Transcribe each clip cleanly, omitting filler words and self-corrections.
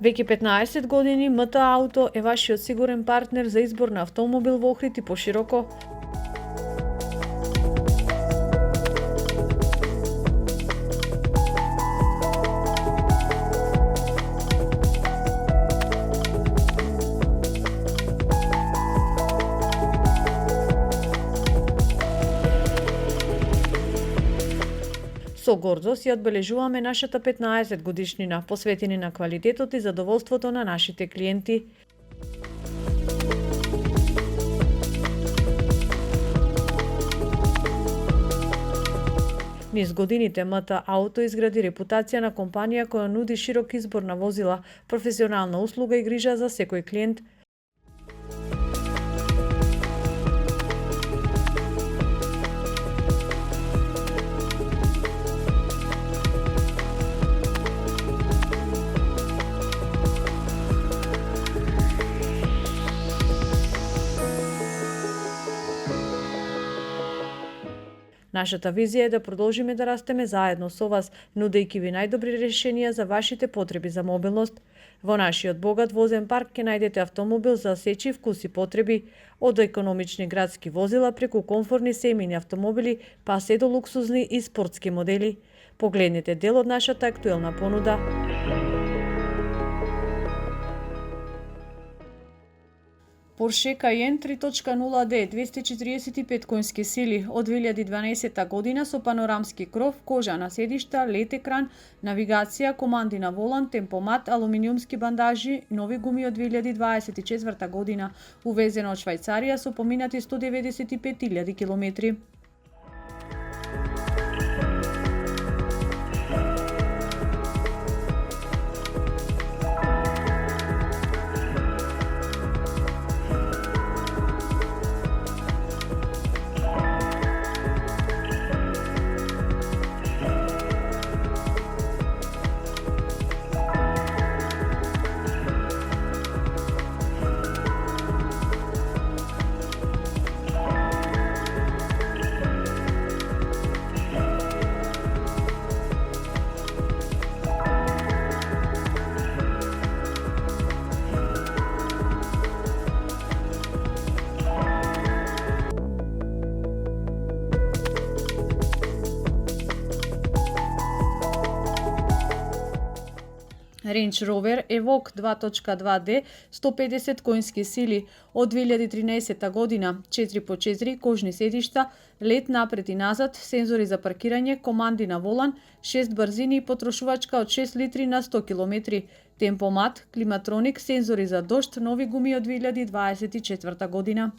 Веќе 15 години МТ Auto е вашиот сигурен партнер за избор на автомобил во Охрид и пошироко. Со гордост ја одбележуваме нашата 15 годишнина, посветени на квалитетот и задоволството на нашите клиенти. Низ годините МТ Auto изгради репутација на компанија која нуди широк избор на возила, професионална услуга и грижа за секој клиент. Нашата визија е да продолжиме да растеме заедно со вас, нудејќи ви најдобри решенија за вашите потреби за мобилност. Во нашиот богат возен парк ќе најдете автомобил за сечи вкус и потреби, од економични градски возила преку комфортни семејни автомобили, па се до луксузни и спортски модели. Погледнете дел од нашата актуелна понуда. Porsche Cayenne 3.0D 245 конски сили од 2012 година со панорамски кров, кожана седишта, LED екран, навигација, команди на волан, темпомат, алуминиумски бандажи, нови гуми од 2024 година, увезено од Швајцарија со поминати 195.000 километри. Range Rover Evoque 2.2D 150 конски сили од 2013 година, 4x4 кожни седишта, LED напред и назад, сензори за паркирање, команди на волан, 6 брзини и потрошувачка од 6 литри на 100 км, темпомат, климатроник, сензори за дожд, нови гуми од 2024 година.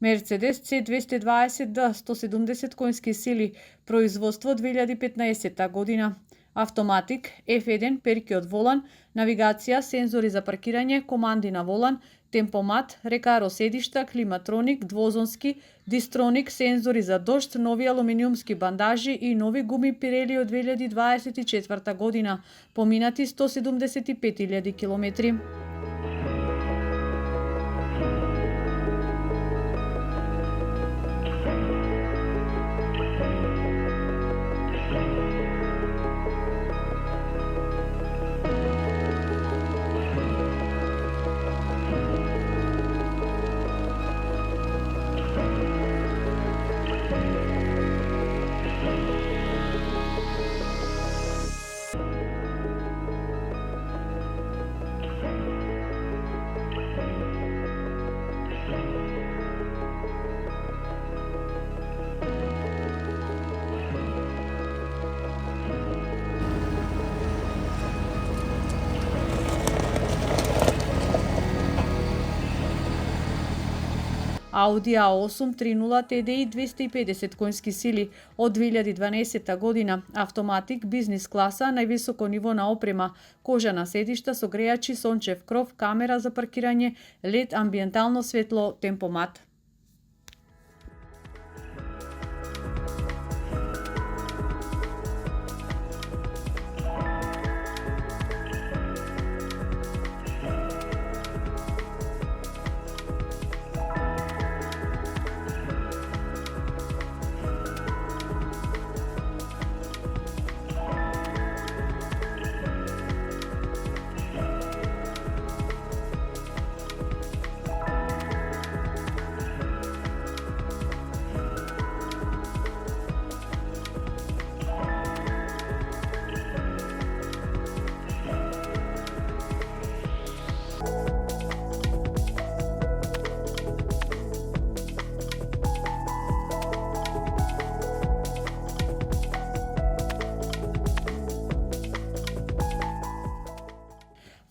Mercedes C220D 170 конски сили, производство 2015 година. Автоматик, F1, перки од волан, навигација, сензори за паркирање, команди на волан, темпомат, рекаро седишта, климатроник, двозонски, дистроник, сензори за дожд, нови алуминиумски бандажи и нови гуми Pirelli од 2024 година, поминати 175.000 километри. Audi A8 30 TDI 250 конски сили од 2012 година, автоматик, бизнис класа, највисоко ниво на опрема, кожана седишта со грејачи, сончев кров, камера за паркирање, LED, амбиентално светло, темпомат.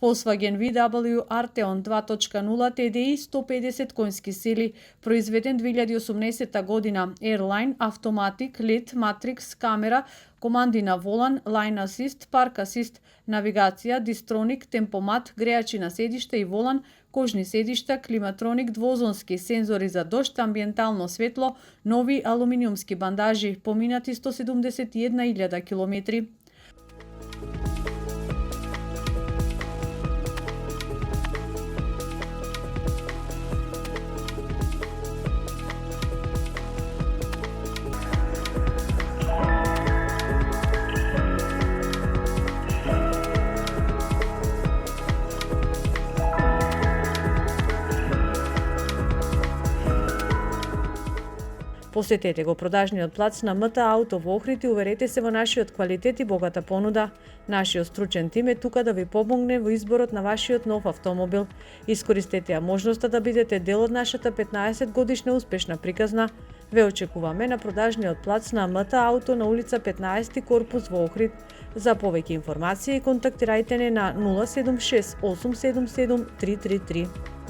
Volkswagen VW Arteon 2.0 TDI 150 конски сили, произведен 2018 година, Airline, автоматик, LED, Matrix, камера, команди на волан, Line Assist, Park Assist, навигација, дистроник, темпомат, грејачи на седишта и волан, кожни седишта, климатроник, двозонски, сензори за дожд, амбиентално светло, нови алуминиумски бандажи, поминати 171.000 километри. Посетете го продажниот плац на МТ Ауто во Охрид и уверете се во нашиот квалитет и богата понуда. Нашиот стручен тим е тука да ви помогне во изборот на вашиот нов автомобил. Искористете ја можноста да бидете дел од нашата 15 годишна успешна приказна. Ве очекуваме на продажниот плац на МТ Ауто на улица 15 корпус во Охрид. За повеќе информации контактирајте не на 076 877 333.